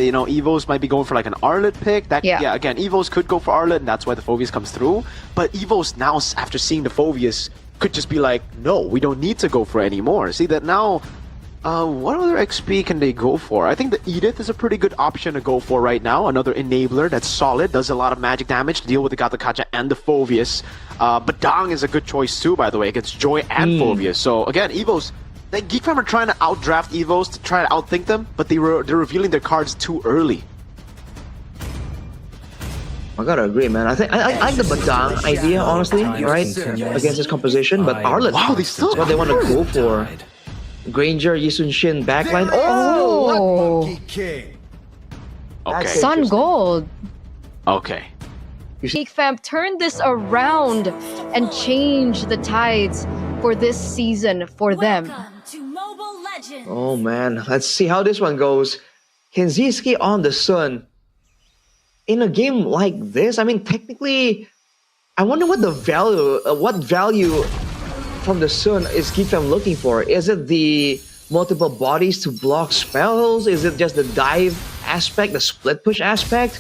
you know, EVOS might be going for like an Arlet pick. That Yeah. again, EVOS could go for Arlet, and that's why the Phoveus comes through. But EVOS now, after seeing the Phoveus, could just be like, no, we don't need to go for it anymore. See that now. What other XP can they go for? I think the Edith is a pretty good option to go for right now. Another enabler that's solid, does a lot of magic damage to deal with the Gatakacha and the Phoveus. But Dang is a good choice too, by the way, against Joy and Phoveus. So again, EVOS, the Geek Fam are trying to outdraft EVOS to try to outthink them, but they're revealing their cards too early. I gotta agree, man. I think I like the Badang idea, honestly, right? Against this composition, but Arlet, Wow, they still that's what they want to go for. Granger, Yisun Shin backline. Oh! Okay. Sun Gold. Okay. GEEK fam, turn this around and change the tides for this season for them. Oh man, let's see how this one goes. Kenziski on the Sun. In a game like this, I mean, technically, I wonder what the value from the Sun is GEEK fam looking for. Is it the multiple bodies to block spells? Is it just the dive aspect, the split push aspect?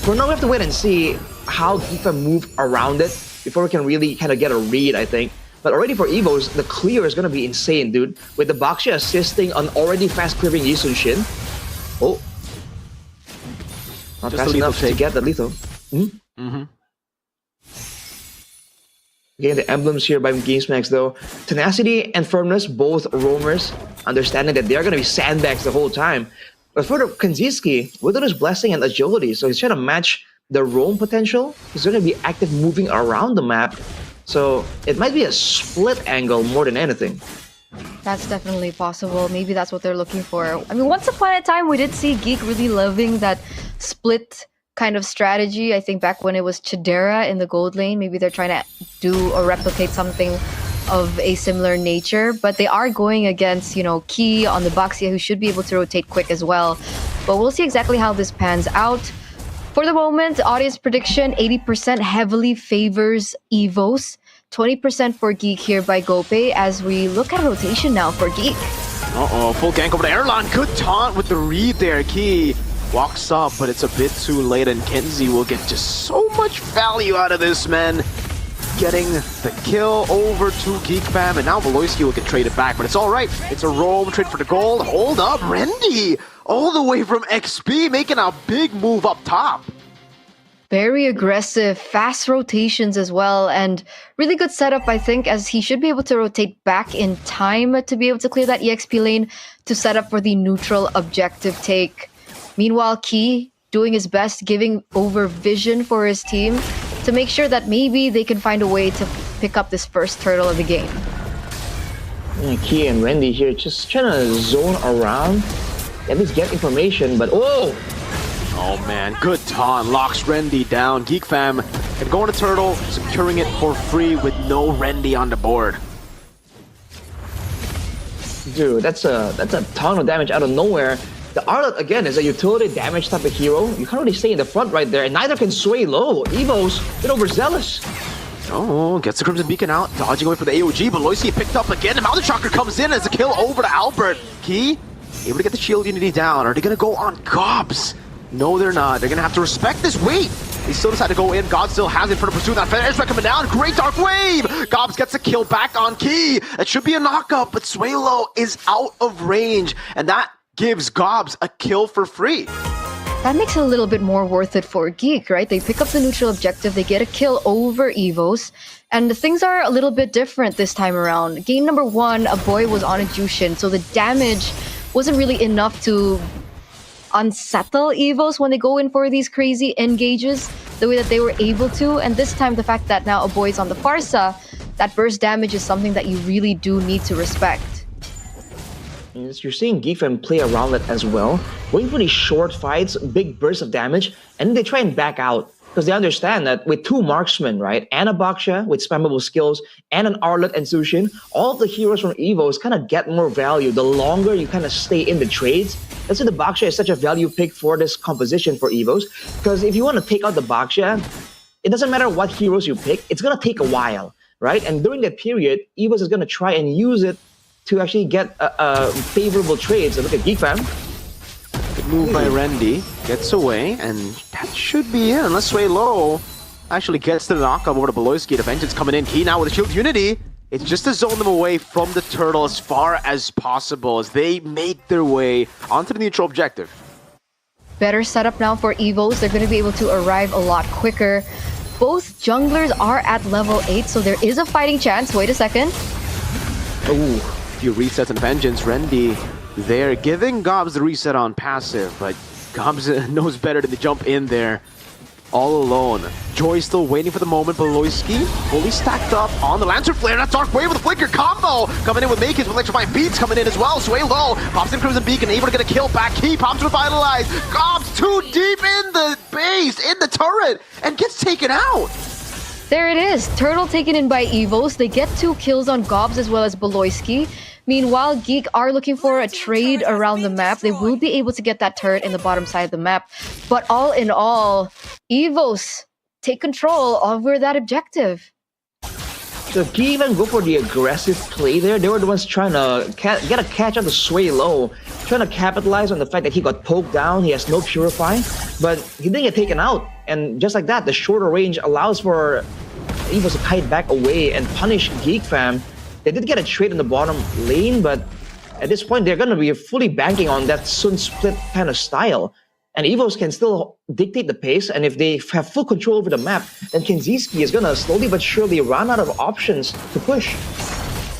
For now, we have to wait and see how GEEK fam move around it before we can really kind of get a read, I think. But already for EVOS, the clear is going to be insane, dude. With the Baxia assisting on already fast clearing Yisun Shin. Oh. Not Just fast enough to get the lethal. Again, the emblems here by GameSmax though. Tenacity and Firmness, both roamers, understanding that they're going to be sandbags the whole time. But for the Kanziski, Wither's Blessing and Agility, so he's trying to match the roam potential. He's going to be active moving around the map. So it might be a split angle more than anything. That's definitely possible. Maybe that's what they're looking for. I mean, once upon a time, we did see GEEK really loving that split kind of strategy. I think back when it was Chidera in the gold lane, maybe they're trying to do or replicate something of a similar nature. But they are going against, you know, Key on the Baxia, who should be able to rotate quick as well. But we'll see exactly how this pans out. For the moment, audience prediction, 80% heavily favors EVOS. 20% for GEEK here by Gope as we look at rotation now for GEEK. Uh-oh, full gank over to Erlan. Good taunt with the read there. Key walks up, but it's a bit too late, and Kenzie will get just so much value out of this, man. Getting the kill over to GEEK fam, and now Veloisky will get traded back, but it's all right. It's a roam, trade for the gold. Hold up, Rendy, all the way from XP, making a big move up top. Very aggressive, fast rotations as well, and really good setup, I think, as he should be able to rotate back in time to be able to clear that EXP lane to set up for the neutral objective take. Meanwhile, Key doing his best, giving over vision for his team to make sure that maybe they can find a way to pick up this first turtle of the game. Yeah, Key and Randy here just trying to zone around, at least get information, but oh! Oh man, good taunt, locks Rendy down. GEEK fam can go on a turtle, securing it for free with no Rendy on the board. Dude, that's a ton of damage out of nowhere. The Arlet, again, is a utility damage type of hero. You can't really stay in the front right there, and neither can Sway low. EVOS, a bit overzealous. Oh, gets the Crimson Beacon out, dodging away for the AOG, but Loisy picked up again, and Mountain Shocker comes in as a kill over to Albert. Key, able to get the shield unity down. Are they gonna go on Gobs? No, they're not. They're gonna have to respect this wait. They still decide to go in. God still has it for the pursuit. That Fire Strike coming down. Great Dark Wave! Gobs gets a kill back on Key. It should be a knockup, but Swalo is out of range, and that gives Gobs a kill for free. That makes it a little bit more worth it for GEEK, right? They pick up the neutral objective, they get a kill over EVOS, and things are a little bit different this time around. Game number 1, a boy was on a Jushin, so the damage wasn't really enough to unsettle EVOS when they go in for these crazy engages the way that they were able to. And this time, the fact that now a boy is on the Farsa, that burst damage is something that you really do need to respect. You're seeing GEEK fam play around it as well, going for these short fights, big bursts of damage, and they try and back out because they understand that with 2 marksmen, right, and a Baksha with spammable skills, and an Arlet and Sushin, all of the heroes from EVOS kind of get more value the longer you kind of stay in the trades. That's why the Baksha is such a value pick for this composition for EVOS, because if you want to take out the Baksha, it doesn't matter what heroes you pick, it's going to take a while, right? And during that period, EVOS is going to try and use it to actually get favorable trades. So look at GEEK fam. Good move by Rendy. Gets away, and that should be it. Unless Sway Low actually gets the knockup over to Beloyski. The Vengeance coming in. Key now with a Shield Unity. It's just to zone them away from the turtle as far as possible as they make their way onto the neutral objective. Better setup now for EVOS. They're going to be able to arrive a lot quicker. Both junglers are at level 8, so there is a fighting chance. Wait a second. Ooh, a few resets and Vengeance. Rendy there giving Gobs the reset on passive, but Gobs knows better than to jump in there all alone. Joy still waiting for the moment. Beloyski fully stacked up on the Lantern Flare. That Dark Wave with a Flicker combo coming in with Makins with Electrifying Beats coming in as well. Sway Low pops in Crimson Beacon, able to get a kill back. He pops Revitalize. Gobs too deep in the base, in the turret, and gets taken out. There it is. Turtle taken in by EVOS. They get 2 kills on Gobs as well as Beloyski. Meanwhile, GEEK are looking for a trade around the map. They will be able to get that turret in the bottom side of the map. But all in all, EVOS take control over that objective. So GEEK even go for the aggressive play there. They were the ones trying to get a catch on the Sway Low, trying to capitalize on the fact that he got poked down. He has no Purify, but he didn't get taken out. And just like that, the shorter range allows for EVOS to kite back away and punish GEEK fam. They did get a trade in the bottom lane, but at this point, they're going to be fully banking on that Sun split kind of style. And EVOS can still dictate the pace, and if they have full control over the map, then Kinziski is going to slowly but surely run out of options to push.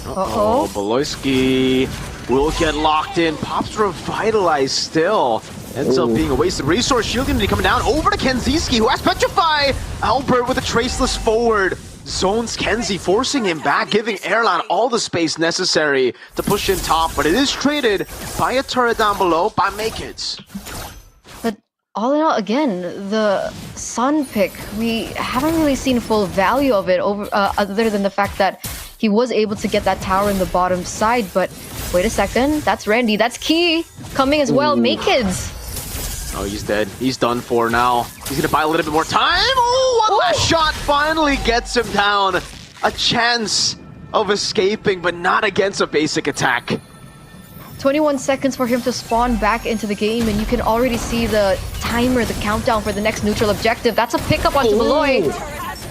Uh-oh, Beloyski will get locked in. Pops Revitalize still. Ends up being a wasted resource. Shield Unity coming down over to Kinziski, who has Petrify. Albert with a Traceless forward. Zones Kenzie, forcing him back, giving Airline all the space necessary to push in top, but it is traded by a turret down below by Makins. But all in all, again, the Sun pick, we haven't really seen full value of it other than the fact that he was able to get that tower in the bottom side. But wait a second, that's Randy, that's Key coming as well. Makins. Oh, he's dead. He's done for now. He's gonna buy a little bit more time. Oh, one last shot finally gets him down. A chance of escaping, but not against a basic attack. 21 seconds for him to spawn back into the game, and you can already see the timer, the countdown for the next neutral objective. That's a pickup onto Beloy.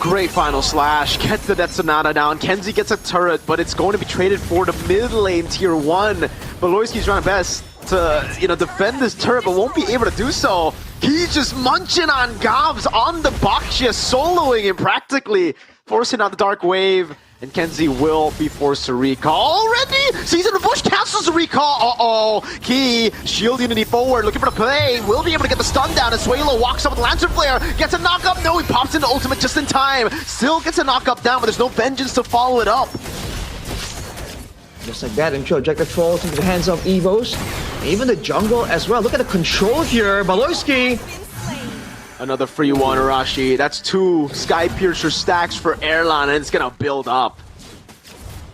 Great final slash. Gets the Death Sonata down. Kenzie gets a turret, but it's going to be traded for the mid lane tier 1. Beloyski's trying best to, defend this turret, but won't be able to do so. He's just munching on Gobs on the Bakshia, soloing him practically, forcing out the Dark Wave, and Kenzie will be forced to recall. Already, Season of Bush cancels the recall. Uh-oh. Key, Shield Unity forward, looking for the play. Will be able to get the stun down as Swalo walks up with Lantern Flare. Gets a knock-up. No, he pops into ultimate just in time. Still gets a knock-up down, but there's no Vengeance to follow it up. Just like that, neutral objective falls into the hands of EVOS. And even the jungle as well. Look at the control here. Beloyski. Another free one, Arashi. That's 2 Sky Piercer stacks for Airline, and it's going to build up.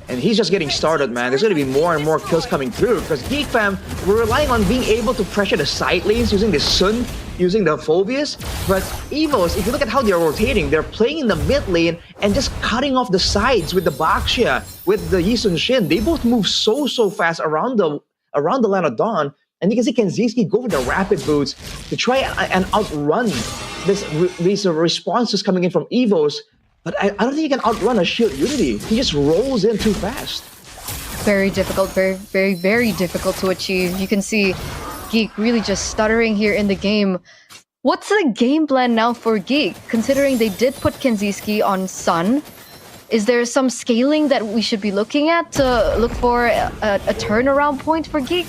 And he's just getting started, man. There's going to be more and more kills coming through because GEEK fam, we're relying on being able to pressure the side lanes using the Sun, using the Phobius. But EVOS, if you look at how they're rotating, they're playing in the mid lane and just cutting off the sides with the Bakshia, with the Yisun Shin. They both move so fast around the Land of Dawn. And you can see Kenziski go for the rapid boots to try and outrun these responses coming in from EVOS. But I don't think he can outrun a Shield Unity. He just rolls in too fast. Very difficult, very difficult to achieve. You can see GEEK really just stuttering here in the game. What's the game plan now for GEEK, considering they did put Kenziski on Sun? Is there some scaling that we should be looking at to look for a turnaround point for GEEK?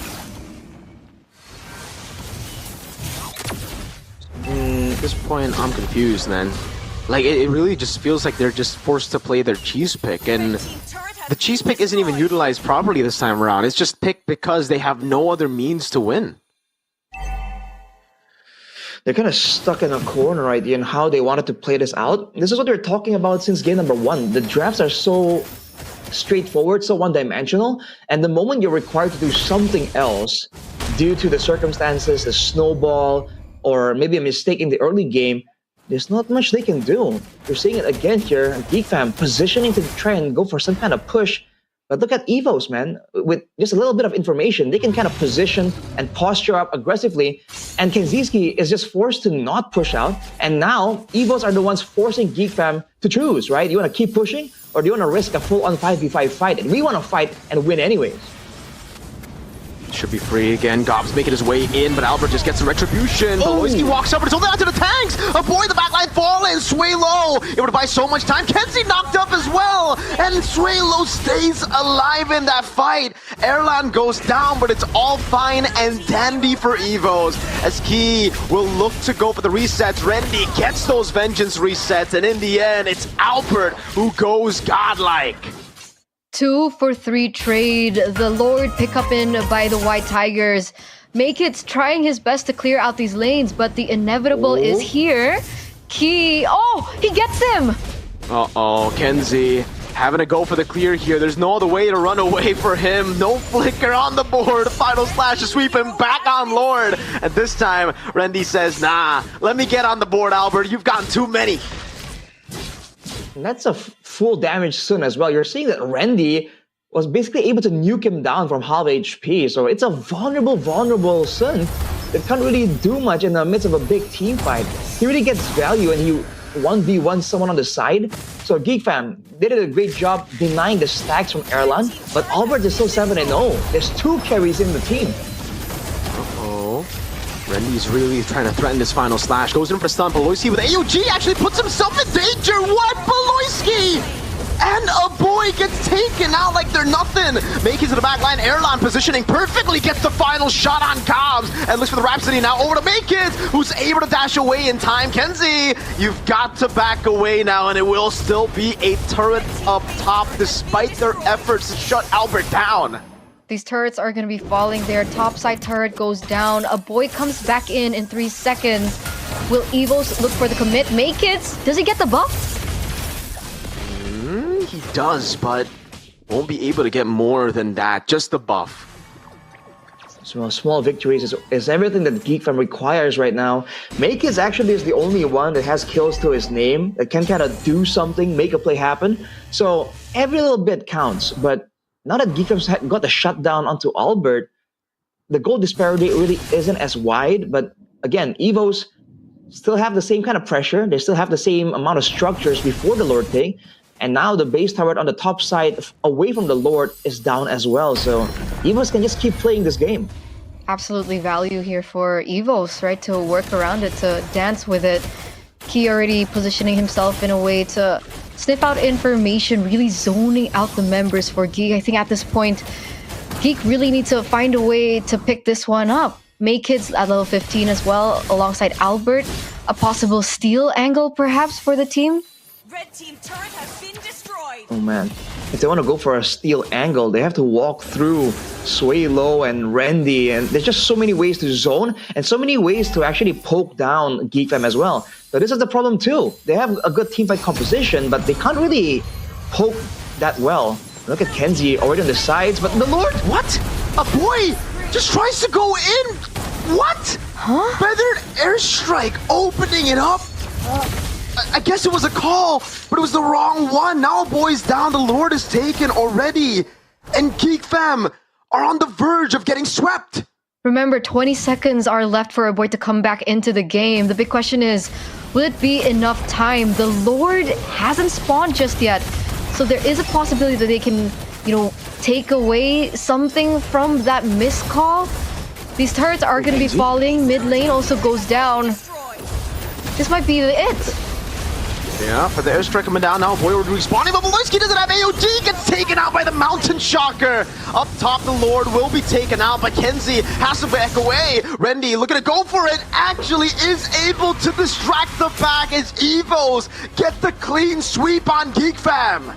At this point, I'm confused, man. Like, it really just feels like they're just forced to play their cheese pick, and the cheese pick isn't even utilized properly this time around. It's just picked because they have no other means to win. They're kind of stuck in a corner idea in how they wanted to play this out. This is what they're talking about since game number 1. The drafts are so straightforward, so one-dimensional, and the moment you're required to do something else due to the circumstances, the snowball, or maybe a mistake in the early game, there's not much they can do. You're seeing it again here, GEEK fam positioning to try and go for some kind of push, But look at EVOS, man. With just a little bit of information, they can kind of position and posture up aggressively. And Kenziski is just forced to not push out. And now, EVOS are the ones forcing GEEK fam to choose, right? You want to keep pushing, or do you want to risk a full-on 5v5 fight? And we want to fight and win anyways. Should be free again. Gobbs making his way in, but Albert just gets some retribution. Beloyski walks up, but it's only out to the tanks. Boy, the backline falling. Sway low, able to buy so much time. Kenzie knocked up as well, and Sway low stays alive in that fight. Erlan goes down, but it's all fine and dandy for EVOS, as Key will look to go for the resets. Randy gets those vengeance resets, and in the end, it's Albert who goes godlike. 2 for 3 trade. The Lord pick up in by the White Tigers. Makeit's trying his best to clear out these lanes, but the inevitable is here. Key, he gets him! Uh-oh, Kenzie having to go for the clear here. There's no other way to run away for him. No flicker on the board. Final slash to sweep him back on Lord. And this time, Randy says, nah, let me get on the board, Albert. You've gotten too many. And that's a full damage Sun as well. You're seeing that Randy was basically able to nuke him down from half HP. So it's a vulnerable Sun that can't really do much in the midst of a big team fight. He really gets value and he 1v1 someone on the side. So GEEK fam, they did a great job denying the stacks from Erlan, but Albert is still 7-0. There's 2 carries in the team. Randy's really trying to threaten this final slash. Goes in for stun. Beloyski with AOG actually puts himself in danger. What? Beloyski! And a boy gets taken out like they're nothing. Make it to the back line. Erlan positioning perfectly. Gets the final shot on Cobbs. And looks for the Rhapsody now over to Make It, who's able to dash away in time. Kenzie, you've got to back away now, and it will still be a turret up top despite their efforts to shut Albert down. These turrets are going to be falling there. Top side turret goes down. A boy comes back in 3 seconds. Will EVOS look for the commit? Make it? Does he get the buff? He does, but won't be able to get more than that. Just the buff. So small victories is everything that the GEEK fam requires right now. Make It actually is the only one that has kills to his name, that can kind of do something, make a play happen. So every little bit counts, but now that GEEK fam's got the shutdown onto Albert, the goal disparity really isn't as wide. But again, EVOS still have the same kind of pressure. They still have the same amount of structures before the Lord thing. And now the base turret on the top side, away from the Lord, is down as well. So EVOS can just keep playing this game. Absolutely value here for EVOS, right? To work around it, to dance with it. Key already positioning himself in a way to sniff out information, really zoning out the members for GEEK. I think at this point, GEEK really needs to find a way to pick this one up. Makekids at level 15 as well, alongside Albert. A possible steal angle, perhaps, for the team? Red team turret has been destroyed. Oh man, if they want to go for a steal angle, they have to walk through Sway Low and Randy, and there's just so many ways to zone and so many ways to actually poke down GEEK fam as well. So this is the problem too. They have a good teamfight composition, but they can't really poke that well. Look at Kenzie already on the sides, but the Lord, what? A boy just tries to go in. What? Huh? Feathered airstrike, opening it up. I guess it was a call, but it was the wrong one. Now a boy's down, the Lord is taken already. And GEEK fam are on the verge of getting swept. Remember, 20 seconds are left for a boy to come back into the game. The big question is, will it be enough time? The Lord hasn't spawned just yet. So there is a possibility that they can, take away something from that missed call. These turrets are going to be falling. Mid lane also goes down. This might be it. Yeah, for the airstrike coming down now, boy respawning, but Beloyski doesn't have AOG, gets taken out by the Mountain Shocker. Up top, the Lord will be taken out, but Kenzie has to back away. Randy looking to go for it, actually is able to distract the back as EVOS get the clean sweep on GEEK fam.